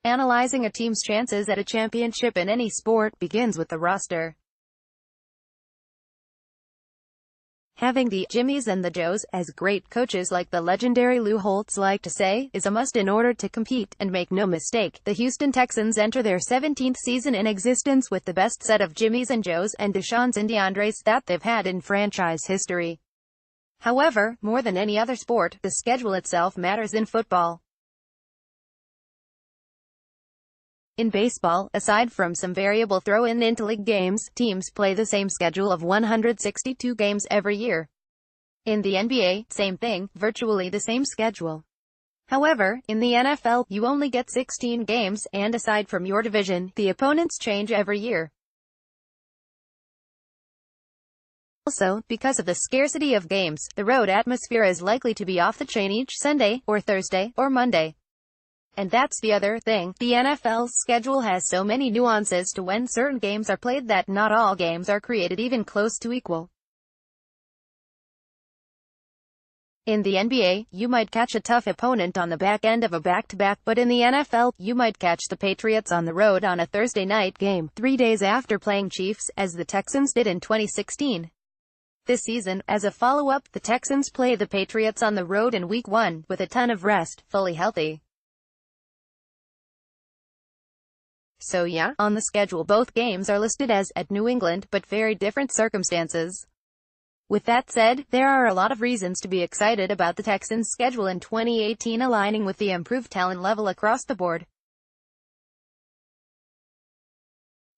Analyzing a team's chances at a championship in any sport begins with the roster. Having the Jimmies and the Joes, as great coaches like the legendary Lou Holtz like to say, is a must in order to compete, and make no mistake, the Houston Texans enter their 17th season in existence with the best set of Jimmies and Joes, and Deshaun's and DeAndres that they've had in franchise history. However, more than any other sport, the schedule itself matters in football. In baseball, aside from some variable throw-in interleague games, teams play the same schedule of 162 games every year. In the NBA, same thing, virtually the same schedule. However, in the NFL, you only get 16 games, and aside from your division, the opponents change every year. Also, because of the scarcity of games, the road atmosphere is likely to be off the chain each Sunday, or Thursday, or Monday. And that's the other thing, the NFL's schedule has so many nuances to when certain games are played that not all games are created even close to equal. In the NBA, you might catch a tough opponent on the back end of a back-to-back, but in the NFL, you might catch the Patriots on the road on a Thursday night game, 3 days after playing Chiefs, as the Texans did in 2016. This season, as a follow-up, the Texans play the Patriots on the road in Week 1, with a ton of rest, fully healthy. So yeah, on the schedule both games are listed as at New England, but very different circumstances. With that said, there are a lot of reasons to be excited about the Texans' schedule in 2018 aligning with the improved talent level across the board.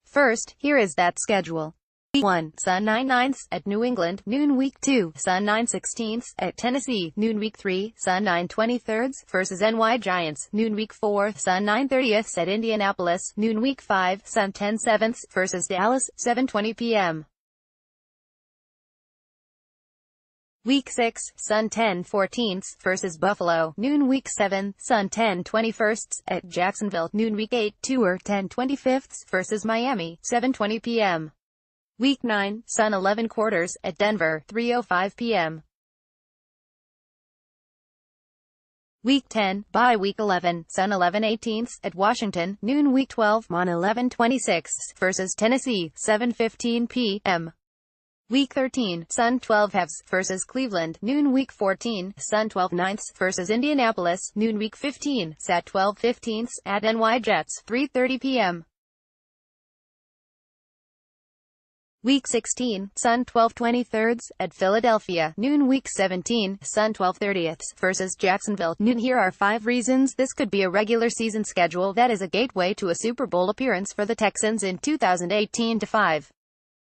First, here is that schedule. Week 1, Sun 9/9 at New England, noon. Week 2, Sun 9/16 at Tennessee, noon. Week 3, Sun 9/23 versus NY Giants, noon. Week 4, Sun 9/30 at Indianapolis, noon. Week 5, Sun 10/7 versus Dallas, 7:20 p.m. Week 6, Sun 10/14 versus Buffalo, noon. Week 7, Sun 10/21 at Jacksonville, noon. Week 8, Tour 10/25 versus Miami, 7:20 p.m. Week 9, Sun 11/4 at Denver, 3:05 p.m. Week 10, bye Week 11, Sun 11/18 at Washington, noon. Week 12, Mon 11/26 versus Tennessee, 7:15 p.m. Week 13, Sun 12/2 versus Cleveland, noon. Week 14, Sun 12/9 versus Indianapolis, noon. Week 15, Sat 12/15 at NY Jets, 3:30 p.m. Week 16, Sun 12/23 at Philadelphia, noon. Week 17, Sun 12/30 versus Jacksonville, noon. Here are 5 reasons this could be a regular season schedule that is a gateway to a Super Bowl appearance for the Texans in 2018-5.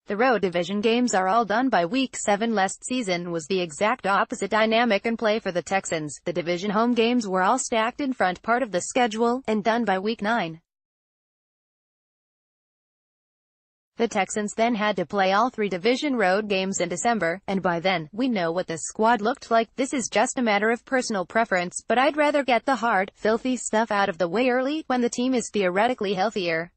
The road division games are all done by Week 7. Last season was the exact opposite dynamic in play for the Texans. The division home games were all stacked in front part of the schedule, and done by Week 9. The Texans then had to play all 3 division road games in December, and by then, we know what the squad looked like. This is just a matter of personal preference, but I'd rather get the hard, filthy stuff out of the way early, when the team is theoretically healthier.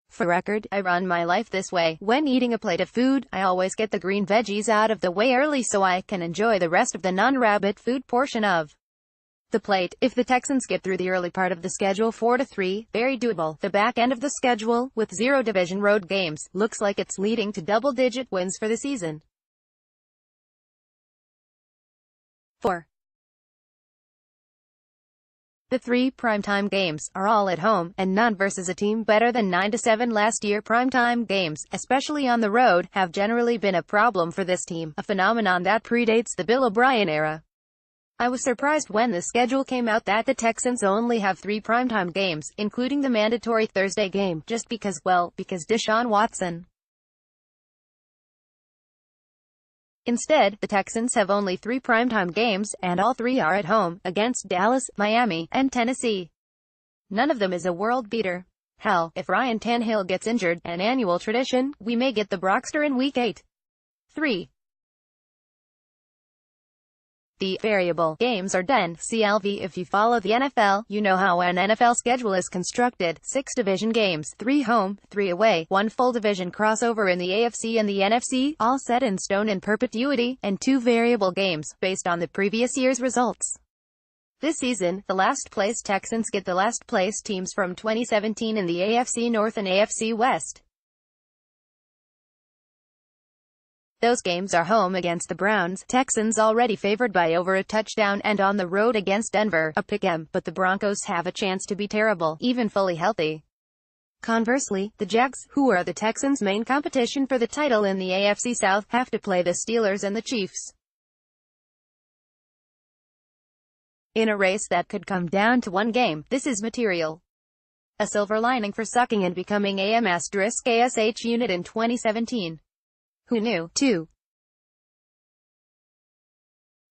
For record, I run my life this way. When eating a plate of food, I always get the green veggies out of the way early so I can enjoy the rest of the non-rabbit food portion of the plate. If the Texans get through the early part of the schedule 4-3, very doable. The back end of the schedule, with 0 division road games, looks like it's leading to double-digit wins for the season. 4. The 3 primetime games are all at home, and none versus a team better than 9-7 last year. Primetime games, especially on the road, have generally been a problem for this team, a phenomenon that predates the Bill O'Brien era. I was surprised when the schedule came out that the Texans only have 3 primetime games, including the mandatory Thursday game, just because, well, because Deshaun Watson. Instead, the Texans have only 3 primetime games, and all 3 are at home, against Dallas, Miami, and Tennessee. None of them is a world beater. Hell, if Ryan Tannehill gets injured, an annual tradition, we may get the Brockster in Week 8. 3. The variable games are done. CLV. If you follow the NFL, you know how an NFL schedule is constructed. 6 division games, 3 home, 3 away, 1 full division crossover in the AFC and the NFC, all set in stone in perpetuity, and 2 variable games, based on the previous year's results. This season, the last-place Texans get the last-place teams from 2017 in the AFC North and AFC West. Those games are home against the Browns, Texans already favored by over a touchdown, and on the road against Denver, a pick-em, but the Broncos have a chance to be terrible, even fully healthy. Conversely, the Jags, who are the Texans' main competition for the title in the AFC South, have to play the Steelers and the Chiefs. In a race that could come down to one game, this is material. A silver lining for sucking and becoming AM'ASH unit in 2017. Who knew, too?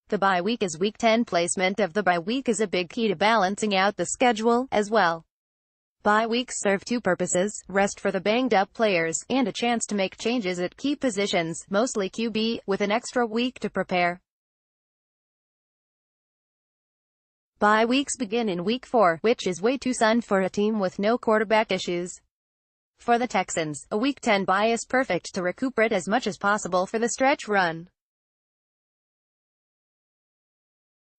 The bye week is Week 10. Placement of the bye week is a big key to balancing out the schedule, as well. Bye weeks serve two purposes: rest for the banged-up players, and a chance to make changes at key positions, mostly QB, with an extra week to prepare. Bye weeks begin in Week 4, which is way too soon for a team with no quarterback issues. For the Texans, a Week 10 bye is perfect to recuperate as much as possible for the stretch run.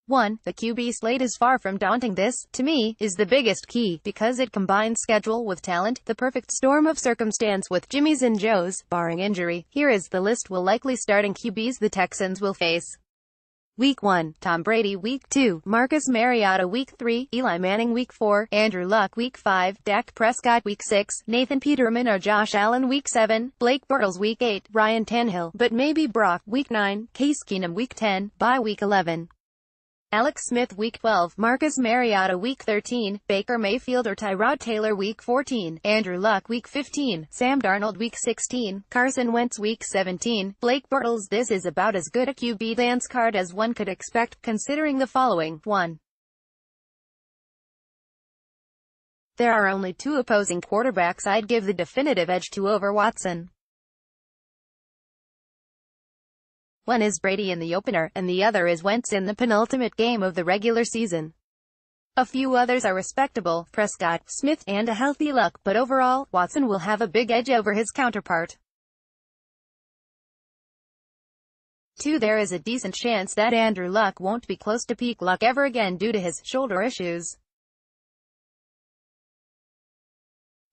1. The QB slate is far from daunting. This, to me, is the biggest key, because it combines schedule with talent, the perfect storm of circumstance with Jimmys and Joes, barring injury. Here is the list will likely starting QBs the Texans will face. Week 1, Tom Brady. Week 2, Marcus Mariota. Week 3, Eli Manning. Week 4, Andrew Luck. Week 5, Dak Prescott. Week 6, Nathan Peterman or Josh Allen. Week 7, Blake Bortles. Week 8, Ryan Tannehill, but maybe Brock. Week 9, Case Keenum. Week 10, bye Week 11, Alex Smith. Week 12, Marcus Mariota. Week 13, Baker Mayfield or Tyrod Taylor. Week 14, Andrew Luck. Week 15, Sam Darnold. Week 16, Carson Wentz. Week 17, Blake Bortles. This is about as good a QB dance card as one could expect, considering the following. 1. There are only two opposing quarterbacks I'd give the definitive edge to over Watson. One is Brady in the opener, and the other is Wentz in the penultimate game of the regular season. A few others are respectable: Prescott, Smith, and a healthy Luck, but overall, Watson will have a big edge over his counterpart. 2. There is a decent chance that Andrew Luck won't be close to peak Luck ever again due to his shoulder issues.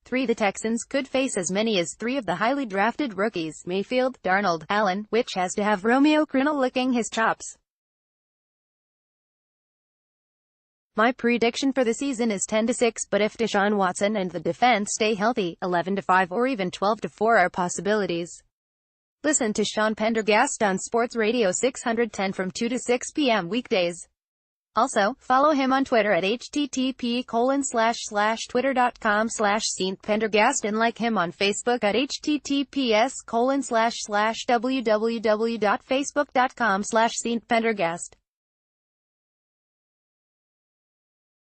3. The Texans could face as many as 3 of the highly drafted rookies: Mayfield, Darnold, Allen, which has to have Romeo Crennel licking his chops. My prediction for the season is 10-6, but if Deshaun Watson and the defense stay healthy, 11-5 or even 12-4 are possibilities. Listen to Sean Pendergast on Sports Radio 610 from 2 to 6 p.m. weekdays. Also, follow him on Twitter at http://twitter.com/StPendergast and like him on Facebook at https://www.facebook.com/StPendergast.